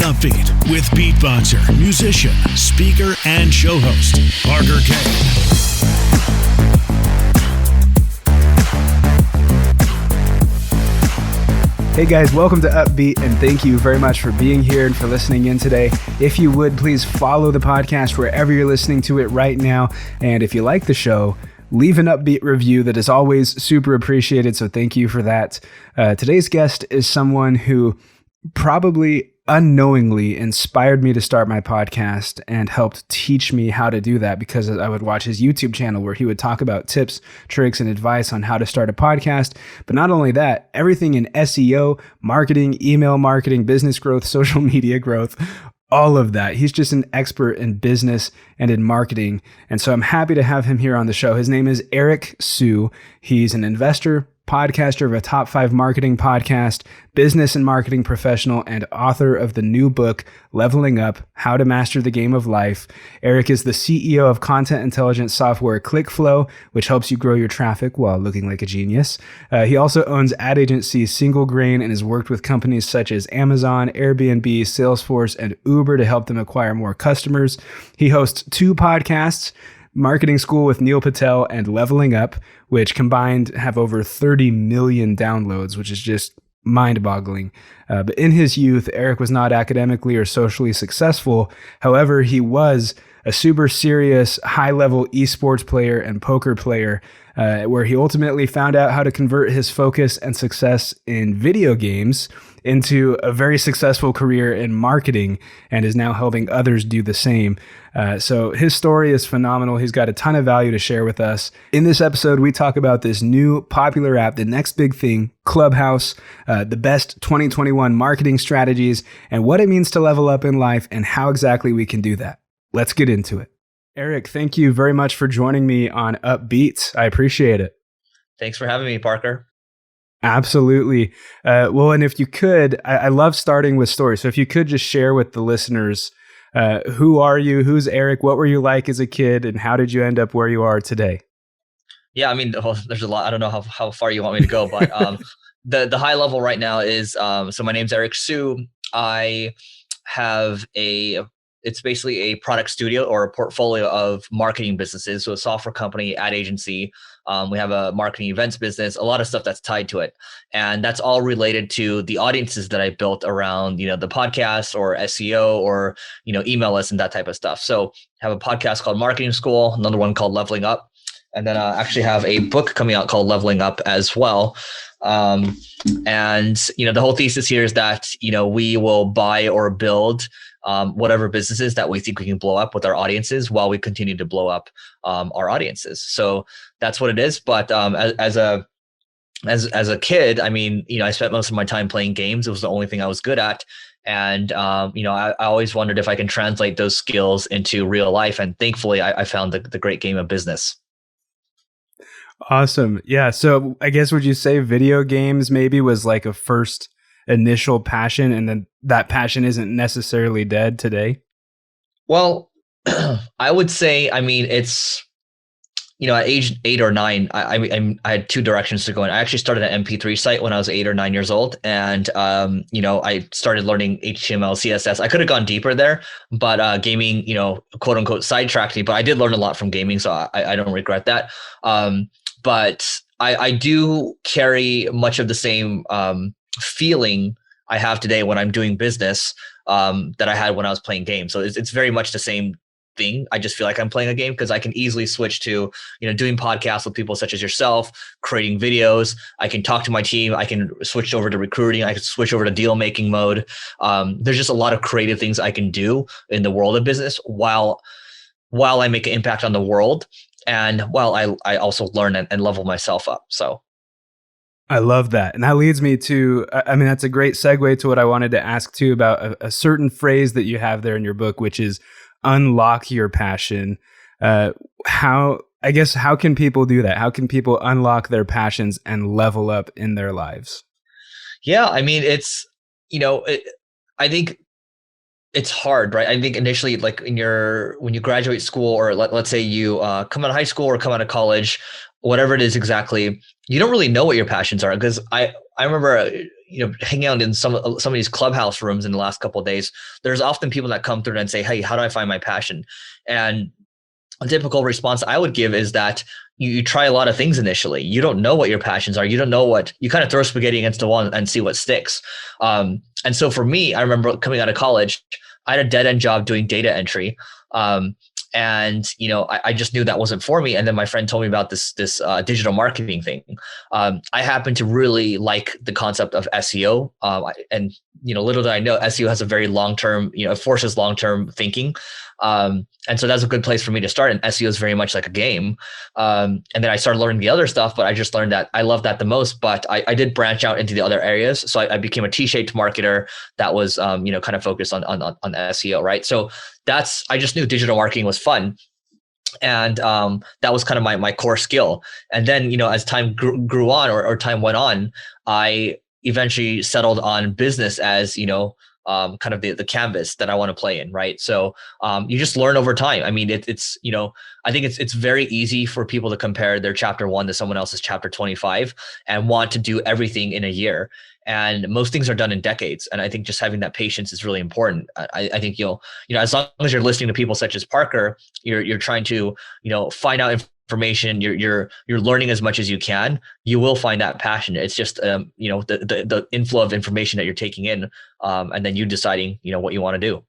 Upbeat with beatboxer, musician, speaker, and show host, Parker Kane. Hey guys, welcome to Upbeat, and thank you very much for being here and for listening in today. If you would, please follow the podcast wherever you're listening to it right now. And if you like the show, leave an Upbeat review. That is always super appreciated, so thank you for that. Today's guest is someone who probably unknowingly inspired me to start my podcast and helped teach me how to do that, because I would watch his YouTube channel where he would talk about tips, tricks, and advice on how to start a podcast. But not only that, everything in SEO, marketing, email marketing, business growth, social media growth, all of that. He's just an expert in business and in marketing. And so I'm happy to have him here on the show. His name is Eric Siu. He's an investor, podcaster of a top 5 marketing podcast, business and marketing professional, and author of the new book, Leveling Up: How to Master the Game of Life. Eric is the CEO of content intelligence software ClickFlow, which helps you grow your traffic while looking like a genius. He also owns ad agency Single Grain and has worked with companies such as Amazon, Airbnb, Salesforce, and Uber to help them acquire more customers. He hosts 2 podcasts, Marketing School with Neil Patel and Leveling Up, which combined have over 30 million downloads, which is just mind-boggling. But in his youth, Eric was not academically or socially successful. However, he was a super serious, high-level esports player and poker player, where he ultimately found out how to convert his focus and success in video games into a very successful career in marketing, and is now helping others do the same. So his story is phenomenal. He's got a ton of value to share with us. In this episode, we talk about this new popular app, the next big thing, Clubhouse, the best 2021 marketing strategies, and what it means to level up in life and how exactly we can do that. Let's get into it. Eric, thank you very much for joining me on Upbeat. I appreciate it. Thanks for having me, Parker. Absolutely. Well, and if you could, I love starting with stories. So if you could just share with the listeners, who are you? Who's Eric? What were you like as a kid? And how did you end up where you are today? Yeah, I mean, there's a lot. I don't know how far you want me to go, but the high level right now is, so my name's Eric Siu. I have it's basically a product studio or a portfolio of marketing businesses. So a software company, ad agency. We have a marketing events business, a lot of stuff that's tied to it. And that's all related to the audiences that I built around, the podcast or SEO or, email lists and that type of stuff. So I have a podcast called Marketing School, another one called Leveling Up. And then I actually have a book coming out called Leveling Up as well. And the whole thesis here is that, we will buy or build whatever businesses that we think we can blow up with our audiences while we continue to blow up our audiences. So that's what it is. But as a kid, I mean, I spent most of my time playing games. It was the only thing I was good at. And, I always wondered if I can translate those skills into real life. And thankfully, I found the great game of business. Awesome. Yeah. So I guess, would you say video games maybe was like a first initial passion, and then that passion isn't necessarily dead today? Well, I would say, I mean, it's, at age 8 or 9, I had 2 directions to go in. I actually started an MP3 site when I was 8 or 9 years old. And, I started learning HTML, CSS. I could have gone deeper there, but gaming, quote unquote, sidetracked me. But I did learn a lot from gaming, so I don't regret that. But I do carry much of the same feeling I have today when I'm doing business that I had when I was playing games. So it's very much the same thing. I just feel like I'm playing a game because I can easily switch to, doing podcasts with people such as yourself, creating videos. I can talk to my team. I can switch over to recruiting. I can switch over to deal making mode. There's just a lot of creative things I can do in the world of business while I make an impact on the world. And while I also learn and level myself up. So I love that. And that leads me to, that's a great segue to what I wanted to ask too about a certain phrase that you have there in your book, which is unlock your passion. How can people do that? How can people unlock their passions and level up in their lives? Yeah, I mean, it's, I think it's hard, right? I think initially, like when you graduate school, or let's say you come out of high school or come out of college, whatever it is exactly, you don't really know what your passions are. Because I remember, hanging out in some of these Clubhouse rooms in the last couple of days, there's often people that come through and say, hey, how do I find my passion? And a typical response I would give is that you try a lot of things initially. You don't know what your passions are. You don't know you kind of throw spaghetti against the wall and see what sticks. And so for me, I remember coming out of college, I had a dead end job doing data entry. And I just knew that wasn't for me. And then my friend told me about this digital marketing thing. I happen to really like the concept of SEO. And little did I know, SEO has a very long-term, it forces long-term thinking. And so that's a good place for me to start. And SEO is very much like a game. And then I started learning the other stuff, but I just learned that I love that the most. But I did branch out into the other areas. So I became a T-shaped marketer that was, kind of focused on SEO, right? So I just knew digital marketing was fun. And that was kind of my core skill. And then, as time grew on or time went on, I eventually settled on business as, kind of the canvas that I want to play in, right? So you just learn over time. I mean, it's I think it's very easy for people to compare their chapter 1 to someone else's chapter 25 and want to do everything in a year. And most things are done in decades. And I think just having that patience is really important. I think as long as you're listening to people such as Parker, you're trying to, find out information, you're learning as much as you can, you will find that passion. It's just, the inflow of information that you're taking in, and then you deciding, what you want to do.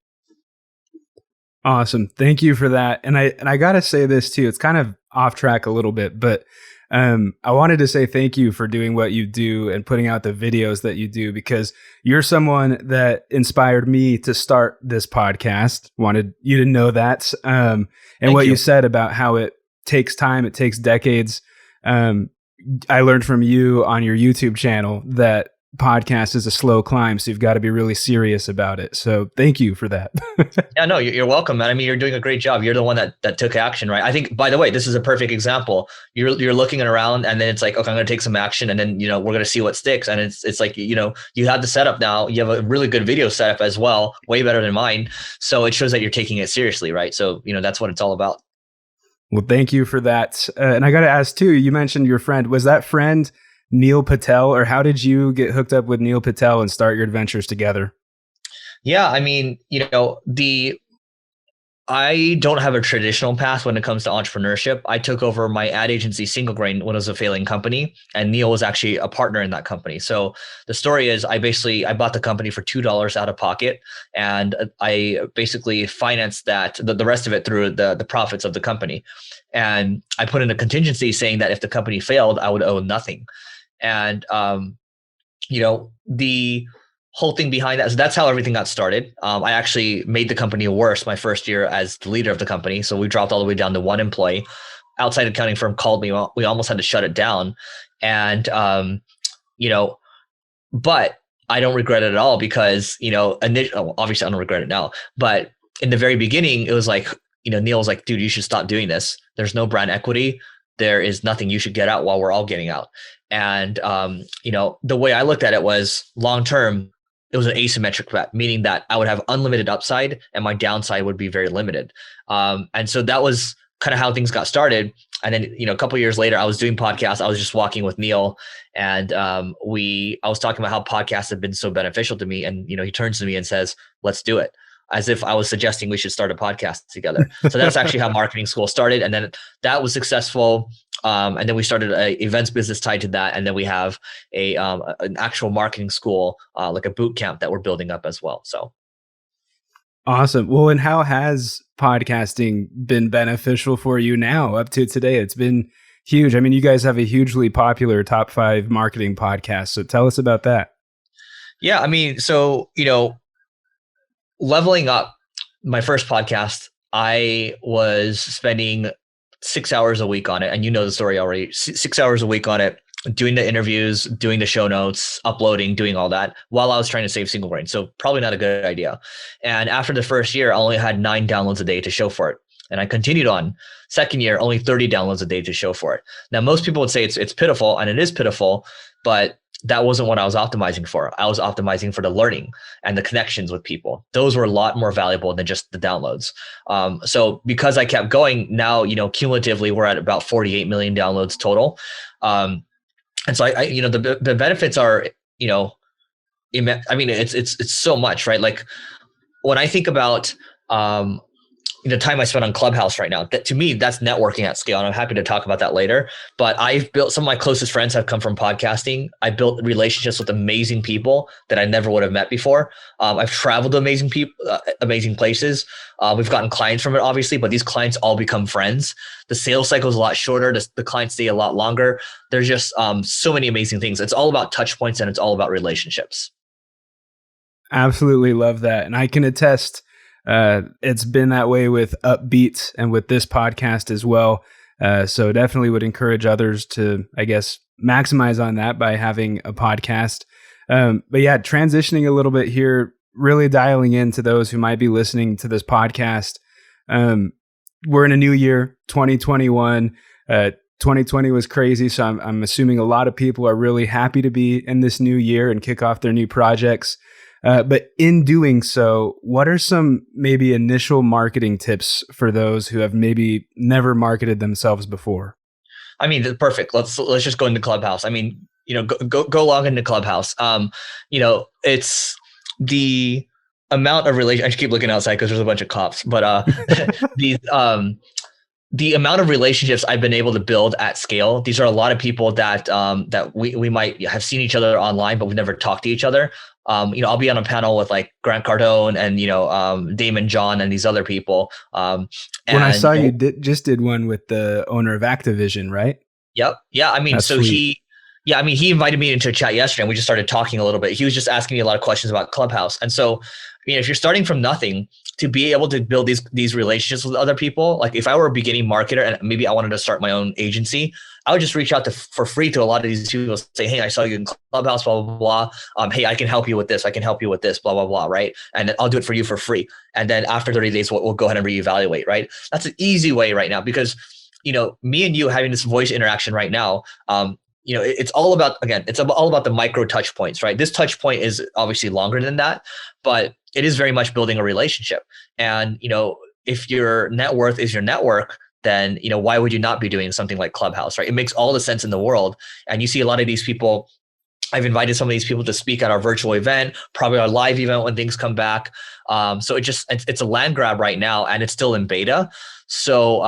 Awesome. Thank you for that. And I got to say this too, it's kind of off track a little bit, but I wanted to say thank you for doing what you do and putting out the videos that you do, because you're someone that inspired me to start this podcast. Wanted you to know that. And what you said about how it takes time, it takes decades. I learned from you on your YouTube channel that podcast is a slow climb, so you've got to be really serious about it. So thank you for that. Yeah, no, you're welcome, man. I mean, you're doing a great job. You're the one that took action, right? I think, by the way, this is a perfect example. You're looking around, and then it's like, okay, I'm going to take some action, and then we're going to see what sticks. And it's like you have the setup now. You have a really good video setup as well, way better than mine. So it shows that you're taking it seriously, right? So that's what it's all about. Well, thank you for that. And I got to ask too, you mentioned your friend. Was that friend Neil Patel, or how did you get hooked up with Neil Patel and start your adventures together? Yeah, I mean, I don't have a traditional path when it comes to entrepreneurship. I took over my ad agency Single Grain when it was a failing company, and Neil was actually a partner in that company. So the story is I bought the company for $2 out of pocket, and I basically financed the rest of it through the profits of the company. And I put in a contingency saying that if the company failed, I would owe nothing. And the whole thing behind that. So that's how everything got started. I actually made the company worse my first year as the leader of the company. So we dropped all the way down to 1 employee. Outside accounting firm called me. We almost had to shut it down. And, but I don't regret it at all because, obviously I don't regret it now, but in the very beginning, it was like, Neil was like, dude, you should stop doing this. There's no brand equity. There is nothing. You should get out while we're all getting out. And, the way I looked at it was long-term, it was an asymmetric bet, meaning that I would have unlimited upside and my downside would be very limited. And so that was kind of how things got started. And then, a couple of years later, I was doing podcasts. I was just walking with Neil, and I was talking about how podcasts have been so beneficial to me. And, he turns to me and says, let's do it, as if I was suggesting we should start a podcast together. So that's actually how marketing school started. And then that was successful. And then we started an events business tied to that. And then we have an actual marketing school, like a boot camp that we're building up as well. So. Awesome. Well, and how has podcasting been beneficial for you now up to today? It's been huge. I mean, you guys have a hugely popular top 5 marketing podcast. So tell us about that. Yeah. I mean, so, leveling up my first podcast, I was spending 6 hours a week on it. And the story already, 6 hours a week on it, doing the interviews, doing the show notes, uploading, doing all that while I was trying to save Single Grain. So probably not a good idea. And after the first year, I only had 9 downloads a day to show for it. And I continued on. Second year, only 30 downloads a day to show for it. Now, most people would say it's pitiful, and it is pitiful, but that wasn't what I was optimizing for. I was optimizing for the learning and the connections with people. Those were a lot more valuable than just the downloads. So because I kept going, now, cumulatively, we're at about 48 million downloads total. And so the benefits are, I mean, it's so much, right? Like when I think about, the time I spend on Clubhouse right now, that to me, that's networking at scale. And I'm happy to talk about that later. But I've built, some of my closest friends have come from podcasting. I built relationships with amazing people that I never would have met before. I've traveled to amazing people, amazing places. We've gotten clients from it, obviously, but these clients all become friends. The sales cycle is a lot shorter. The clients stay a lot longer. There's just so many amazing things. It's all about touch points and it's all about relationships. Absolutely love that. And I can attest, it's been that way with UPBEAT and with this podcast as well. So definitely would encourage others to, I guess, maximize on that by having a podcast. But yeah, transitioning a little bit here, really dialing into those who might be listening to this podcast. We're in a new year, 2021. 2020 was crazy. So I'm assuming a lot of people are really happy to be in this new year and kick off their new projects. But in doing so, what are some maybe initial marketing tips for those who have maybe never marketed themselves before? I mean, perfect. Let's just go into Clubhouse. I mean, go log into Clubhouse. It's the amount of relation. I just keep looking outside because there's a bunch of cops. But the amount of relationships I've been able to build at scale. These are a lot of people that we might have seen each other online, but we've never talked to each other. I'll be on a panel with like Grant Cardone and, Damon John and these other people. When I saw you did one with the owner of Activision, right? Yep. Yeah. I mean, that's so sweet. he invited me into a chat yesterday and we just started talking a little bit. He was just asking me a lot of questions about Clubhouse. And so, if you're starting from nothing, to be able to build these relationships with other people, like if I were a beginning marketer and maybe I wanted to start my own agency, I would just reach out for free to a lot of these people, say, hey, I saw you in Clubhouse, blah, blah, blah. Hey, I can help you with this. I can help you with this, blah, blah, blah, right? And I'll do it for you for free. And then after 30 days, we'll go ahead and reevaluate, right? That's an easy way right now because, me and you having this voice interaction right now, it's all about, again, it's all about the micro touch points, right? This touch point is obviously longer than that, but it is very much building a relationship. And, if your net worth is your network, then, why would you not be doing something like Clubhouse, right? It makes all the sense in the world. And you see a lot of these people, I've invited some of these people to speak at our virtual event, probably our live event when things come back. So it's a land grab right now and it's still in beta. So,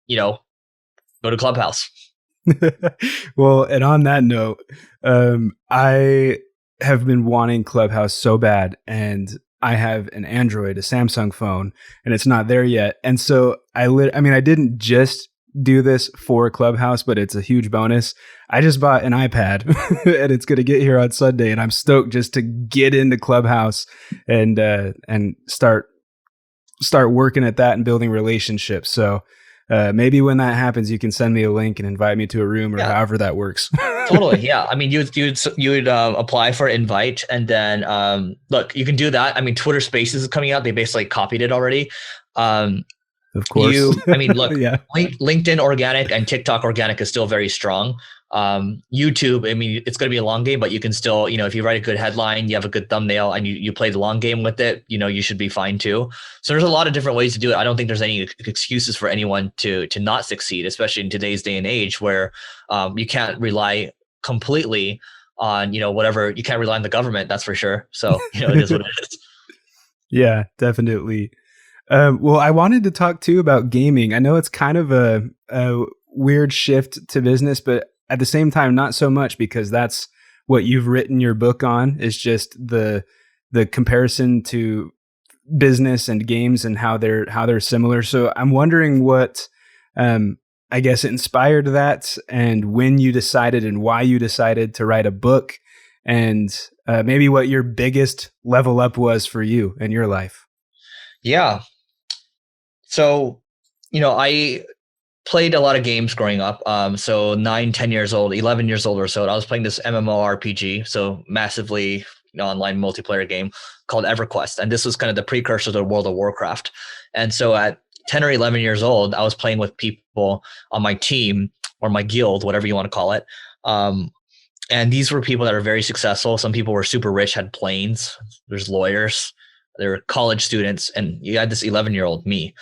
go to Clubhouse. Well, and on that note, I have been wanting Clubhouse so bad, and I have an Android, a Samsung phone, and it's not there yet. And so I didn't just do this for Clubhouse, but it's a huge bonus. I just bought an iPad and it's going to get here on Sunday, and I'm stoked just to get into Clubhouse and start working at that and building relationships. So maybe when that happens, you can send me a link and invite me to a room or however that works. Totally. Yeah. I mean, you'd apply for invite and then, look, you can do that. I mean, Twitter Spaces is coming out. They basically copied it already. Of course. Look, LinkedIn organic and TikTok organic is still very strong. YouTube, I mean, it's going to be a long game, but you can still, if you write a good headline, you have a good thumbnail and you play the long game with it, you should be fine too. So there's a lot of different ways to do it. I don't think there's any excuses for anyone to not succeed, especially in today's day and age where, you can't rely completely on, whatever, you can't rely on the government, that's for sure. So, it is what it is. Yeah, definitely. Well, I wanted to talk too about gaming. I know it's kind of a weird shift to business, but at the same time, not so much, because that's what you've written your book on, is just the comparison to business and games and how they're similar. So I'm wondering what, I guess, inspired that, and when you decided and why you decided to write a book, and maybe what your biggest level up was for you in your life. Yeah. So, I played a lot of games growing up. So 9, 10 years old, 11 years old or so, I was playing this MMORPG. So massively online multiplayer game called EverQuest. And this was kind of the precursor to World of Warcraft. And so at 10 or 11 years old, I was playing with people on my team or my guild, whatever you want to call it. And these were people that are very successful. Some people were super rich, had planes. There's lawyers. There were college students. And you had this 11-year-old me.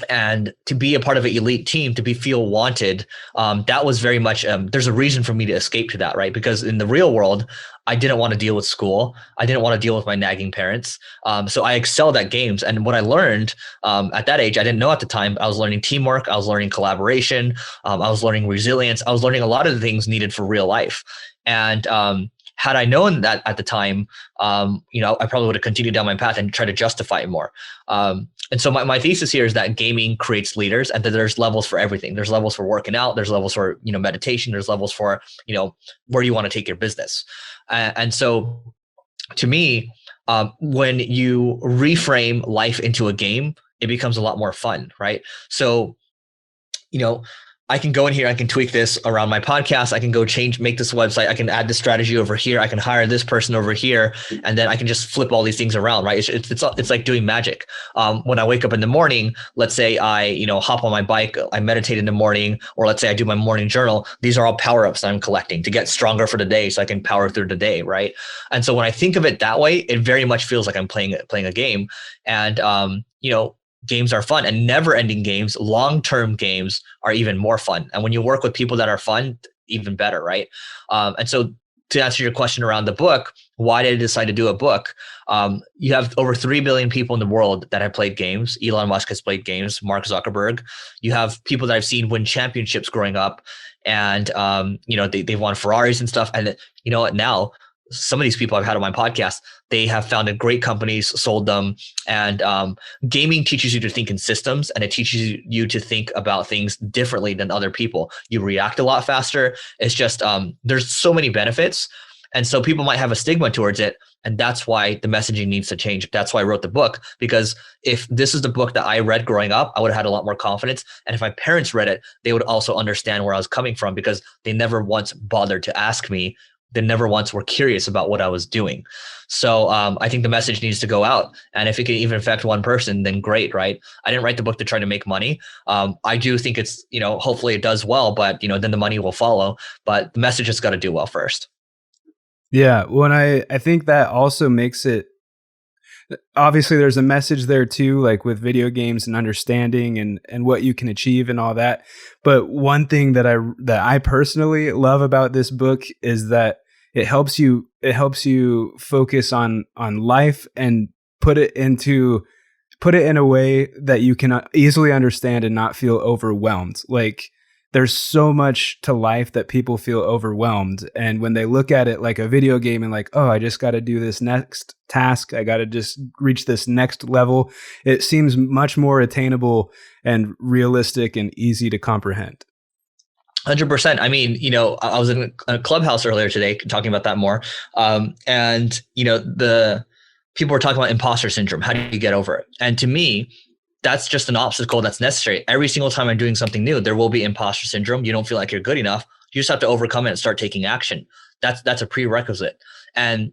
and to be a part of an elite team, to feel wanted, that was very much, there's a reason for me to escape to that, right? Because in the real world, I didn't want to deal with school. I didn't want to deal with my nagging parents. So I excelled at games. And what I learned at that age, I didn't know at the time, I was learning teamwork. I was learning collaboration. I was learning resilience. I was learning a lot of the things needed for real life. And had I known that at the time, I probably would have continued down my path and tried to justify it more. And so my thesis here is that gaming creates leaders, and that there's levels for everything. There's levels for working out. There's levels for, meditation. There's levels for, where you want to take your business. And so to me, when you reframe life into a game, it becomes a lot more fun, right? So, I can go in here, I can tweak this around my podcast. I can go make this website. I can add this strategy over here. I can hire this person over here, and then I can just flip all these things around, right? It's like doing magic. When I wake up in the morning, let's say I, hop on my bike, I meditate in the morning, or let's say I do my morning journal. These are all power-ups that I'm collecting to get stronger for the day, so I can power through the day, right? And so when I think of it that way, it very much feels like I'm playing a game, and games are fun, and never-ending games, long-term games are even more fun. And when you work with people that are fun, even better, right? And so to answer your question around the book, why did I decide to do a book? You have over 3 billion people in the world that have played games. Elon Musk has played games, Mark Zuckerberg. You have people that I've seen win championships growing up, and they've won Ferraris and stuff. And you know what, now some of these people I've had on my podcast, they have founded great companies, sold them. And gaming teaches you to think in systems, and it teaches you to think about things differently than other people. You react a lot faster. It's just, there's so many benefits. And so people might have a stigma towards it. And that's why the messaging needs to change. That's why I wrote the book, because if this is the book that I read growing up, I would have had a lot more confidence. And if my parents read it, they would also understand where I was coming from, because they never once bothered to ask me. They never once were curious about what I was doing. So I think the message needs to go out. And if it can even affect one person, then great, right? I didn't write the book to try to make money. I do think it's, hopefully it does well, but, then the money will follow. But the message has got to do well first. Yeah. Well, and I think that also makes it, obviously there's a message there too, like with video games and understanding and what you can achieve and all that. But one thing that I personally love about this book is that it helps you focus on life and put it in a way that you can easily understand and not feel overwhelmed. Like, there's so much to life that people feel overwhelmed. And when they look at it like a video game and like, oh, I just got to do this next task, I got to just reach this next level, it seems much more attainable and realistic and easy to comprehend. 100%. I mean, I was in a Clubhouse earlier today talking about that more. And the people were talking about imposter syndrome. How do you get over it? And to me, that's just an obstacle that's necessary. Every single time I'm doing something new, there will be imposter syndrome. You don't feel like you're good enough. You just have to overcome it and start taking action. That's a prerequisite. And,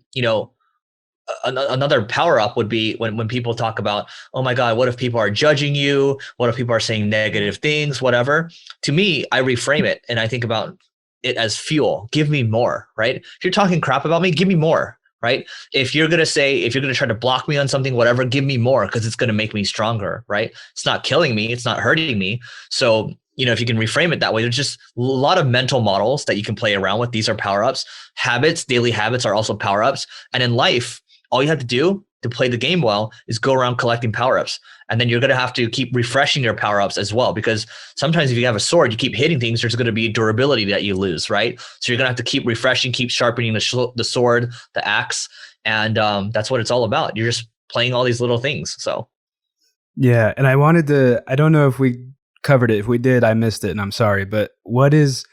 another power up would be when people talk about, oh my God, what if people are judging you? What if people are saying negative things, whatever? To me, I reframe it and I think about it as fuel. Give me more, right? If you're talking crap about me, give me more, right? If you're going to try to block me on something, whatever, give me more, because it's going to make me stronger, right? It's not killing me. It's not hurting me. So, if you can reframe it that way, there's just a lot of mental models that you can play around with. These are power-ups. Habits, daily habits are also power-ups. And in life, all you have to do to play the game well is go around collecting power-ups. And then you're going to have to keep refreshing your power-ups as well, because sometimes if you have a sword, you keep hitting things, there's going to be durability that you lose, right? So you're going to have to keep refreshing, keep sharpening the sword, the axe. And that's what it's all about. You're just playing all these little things. So. Yeah. And I don't know if we covered it. If we did, I missed it and I'm sorry, but what has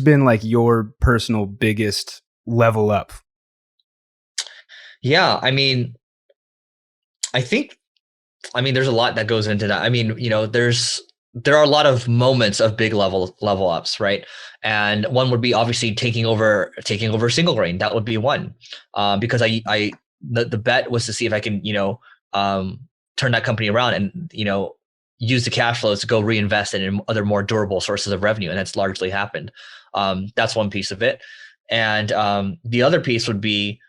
been like your personal biggest level up? Yeah. I mean, there's a lot that goes into that. I mean, there are a lot of moments of big level ups, right? And one would be obviously taking over Single Grain. That would be one, because the bet was to see if I can, turn that company around and, use the cash flows to go reinvest it in other more durable sources of revenue. And that's largely happened. That's one piece of it. And the other piece would be,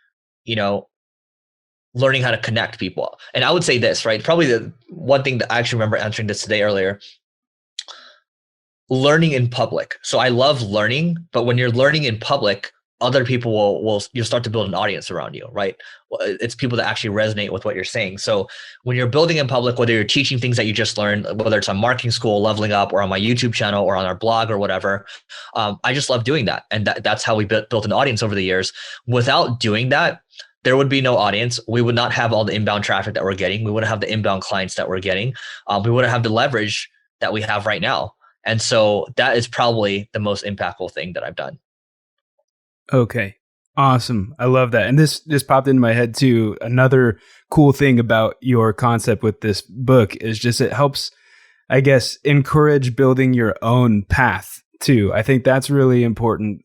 learning how to connect people. And I would say this, right? Probably the one thing that I actually remember answering this today earlier, learning in public. So I love learning, but when you're learning in public, other people will you'll start to build an audience around you, right? It's people that actually resonate with what you're saying. So when you're building in public, whether you're teaching things that you just learned, whether it's on marketing school, leveling up, or on my YouTube channel, or on our blog, or whatever, I just love doing that, and that's how we built an audience over the years. Without doing that, there would be no audience. We would not have all the inbound traffic that we're getting. We wouldn't have the inbound clients that we're getting. We wouldn't have the leverage that we have right now. And so that is probably the most impactful thing that I've done. Okay. Awesome. I love that. And this just popped into my head too. Another cool thing about your concept with this book is just it helps, I guess, encourage building your own path too. I think that's really important.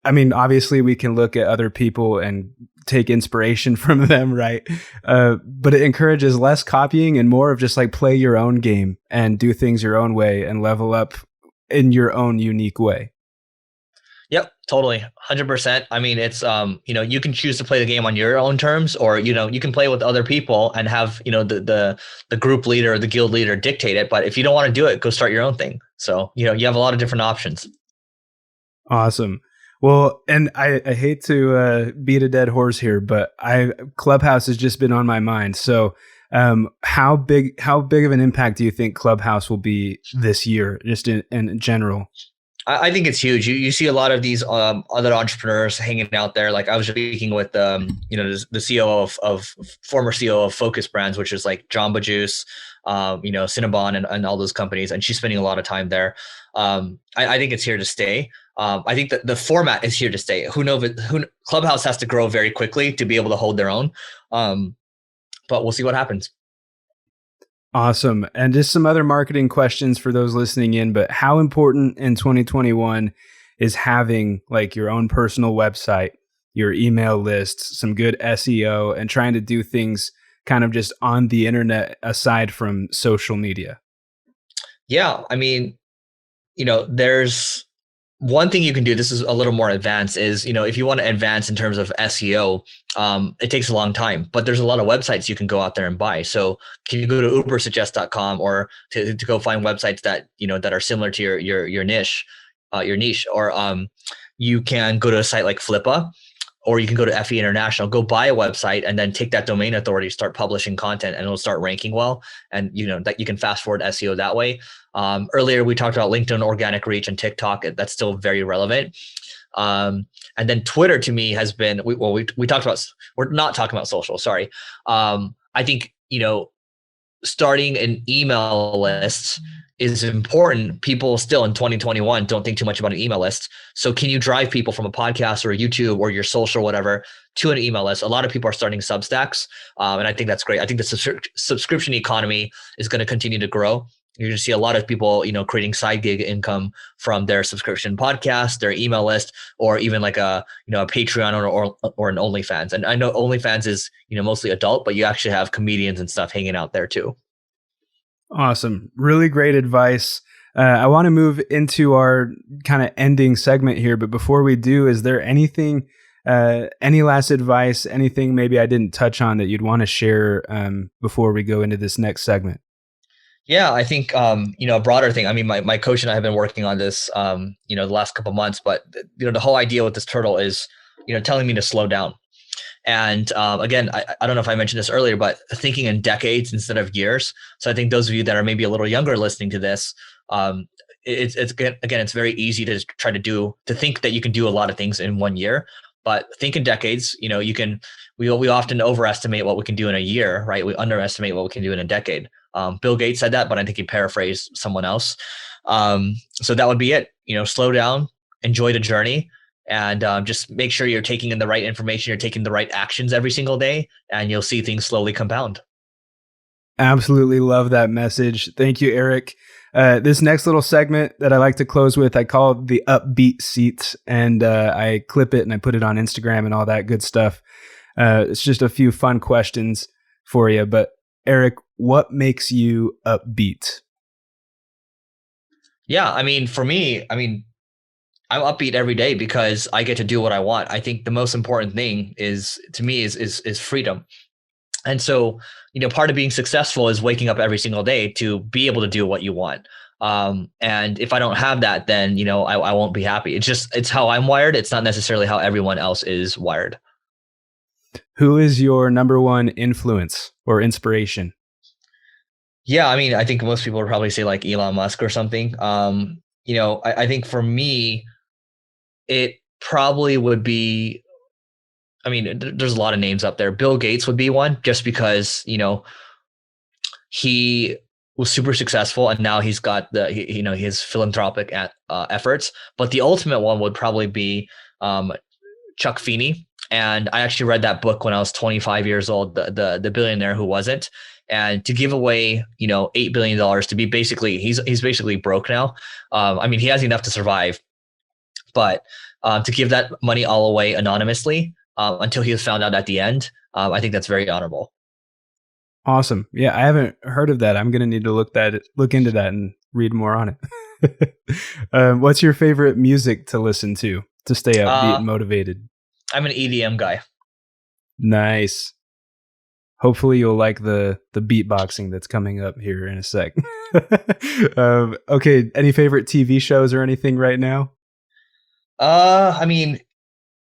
I mean, obviously we can look at other people and take inspiration from them, right? But it encourages less copying and more of just like play your own game and do things your own way and level up in your own unique way. Yep, totally. 100%. I mean, it's, you can choose to play the game on your own terms, or, you can play with other people and have, the group leader or the guild leader dictate it. But if you don't want to do it, go start your own thing. So, you have a lot of different options. Awesome. Well, and I hate to beat a dead horse here, but Clubhouse has just been on my mind. So how big of an impact do you think Clubhouse will be this year, just in general? I think it's huge. You see a lot of these other entrepreneurs hanging out there. Like I was speaking with the CEO of former CEO of Focus Brands, which is like Jamba Juice, Cinnabon and all those companies, and she's spending a lot of time there. I think it's here to stay. I think that the format is here to stay. Clubhouse has to grow very quickly to be able to hold their own. But we'll see what happens. Awesome. And just some other marketing questions for those listening in, but how important in 2021 is having like your own personal website, your email lists, some good SEO, and trying to do things kind of just on the internet aside from social media? Yeah. I mean, there's one thing you can do. This is a little more advanced is, if you want to advance in terms of SEO, it takes a long time, but there's a lot of websites you can go out there and buy. So can you go to ubersuggest.com or to go find websites that, that are similar to your niche, or you can go to a site like Flippa, or you can go to FE International, go buy a website and then take that domain authority, start publishing content, and it'll start ranking well. And that you can fast forward SEO that way. Earlier we talked about LinkedIn organic reach and TikTok. That's still very relevant. And then Twitter to me has been, we talked about, we're not talking about social, sorry. I think, starting an email list is important. People still in 2021 don't think too much about an email list. So can you drive people from a podcast or a YouTube or your social or whatever to an email list? A lot of people are starting Substacks. And I think that's great. I think the subscription economy is going to continue to grow. You're going to see a lot of people, creating side gig income from their subscription podcast, their email list, or even like a Patreon or an OnlyFans. And I know OnlyFans is, mostly adult, but you actually have comedians and stuff hanging out there too. Awesome. Really great advice. I want to move into our kind of ending segment here, but before we do, is there anything, any last advice, anything maybe I didn't touch on that you'd want to share before we go into this next segment? Yeah, I think, a broader thing. I mean, my coach and I have been working on this, the last couple of months, but the whole idea with this turtle is, telling me to slow down. And again, I don't know if I mentioned this earlier, but thinking in decades instead of years. So I think those of you that are maybe a little younger listening to this, it's very easy to try to think that you can do a lot of things in 1 year, but think in decades. We often overestimate what we can do in a year, right? We underestimate what we can do in a decade. Bill Gates said that, but I think he paraphrased someone else. So that would be it. Slow down, enjoy the journey, and just make sure you're taking in the right information, you're taking the right actions every single day, and you'll see things slowly compound. Absolutely love that message. Thank you, Eric. This next little segment that I like to close with, I call the Upbeat Seat, and I clip it and I put it on Instagram and all that good stuff. It's just a few fun questions for you. But Eric, what makes you upbeat? Yeah, for me, I'm upbeat every day because I get to do what I want. I think the most important thing is freedom. And so, part of being successful is waking up every single day to be able to do what you want. And if I don't have that, then, I won't be happy. It's how I'm wired. It's not necessarily how everyone else is wired. Who is your number one influence or inspiration? Yeah, I mean, I think most people would probably say like Elon Musk or something. I think for me, it probably would be, I mean, there's a lot of names up there. Bill Gates would be one, just because, he was super successful and now he's got his philanthropic efforts. But the ultimate one would probably be Chuck Feeney. And I actually read that book when I was 25 years old, the Billionaire Who Wasn't. And to give away, $8 billion to be basically, he's basically broke now. I mean, he has enough to survive, but to give that money all away anonymously until he was found out at the end, I think that's very honorable. Awesome. Yeah, I haven't heard of that. I'm going to need to look into that and read more on it. What's your favorite music to listen to stay upbeat and motivated? I'm an EDM guy. Nice. Hopefully you'll like the beatboxing that's coming up here in a sec. Okay. Any favorite TV shows or anything right now? I mean,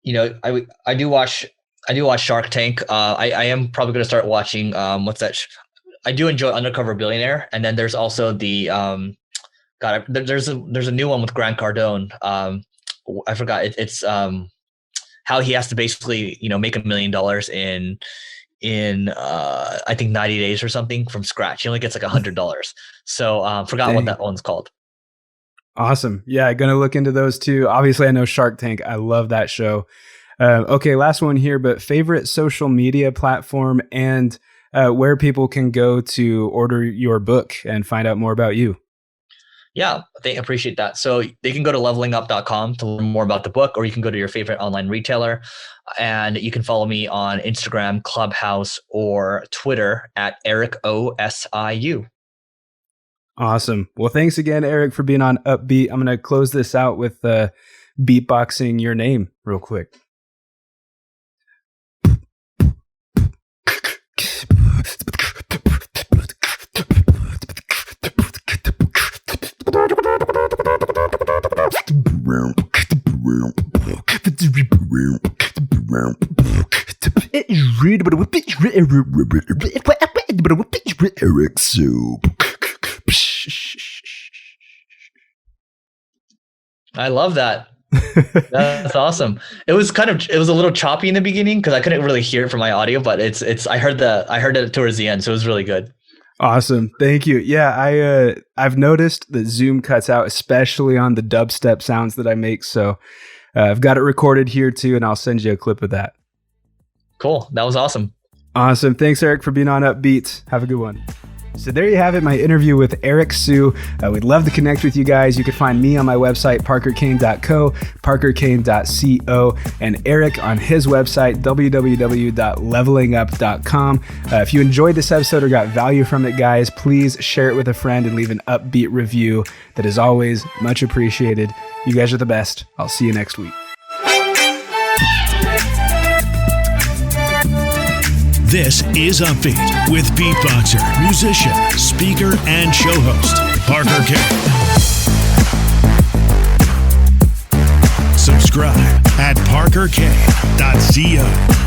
I do watch Shark Tank. I am probably going to start watching, what's that? I do enjoy Undercover Billionaire. And then there's also the, there's a new one with Grant Cardone. I forgot. It's how he has to basically, make $1 million in I think 90 days or something from scratch. He only gets like $100. So forgot what that one's called. Awesome. Yeah, gonna look into those too. Obviously, I know Shark Tank. I love that show. Okay, last one here, but favorite social media platform and where people can go to order your book and find out more about you. Yeah, they appreciate that. So they can go to levelingup.com to learn more about the book, or you can go to your favorite online retailer, and you can follow me on Instagram, Clubhouse, or Twitter at EricOSIU. Awesome. Well, thanks again, Eric, for being on Upbeat. I'm going to close this out with beatboxing your name real quick. Eric Soup. I love that. That's awesome. It was a little choppy in the beginning because I couldn't really hear it from my audio, but I heard it towards the end, so it was really good. Awesome. Thank you. Yeah, I've noticed that Zoom cuts out, especially on the dubstep sounds that I make. So I've got it recorded here too, and I'll send you a clip of that. Cool. That was awesome. Awesome. Thanks, Eric, for being on Upbeat. Have a good one. So there you have it, my interview with Eric Sue. We'd love to connect with you guys. You can find me on my website, parkerkane.co, parkerkane.co, and Eric on his website, www.levelingup.com. If you enjoyed this episode or got value from it, guys, please share it with a friend and leave an upbeat review. That is always much appreciated. You guys are the best. I'll see you next week. This is Upbeat with beatboxer, musician, speaker, and show host, Parker Kane. Subscribe at parkerkane.co.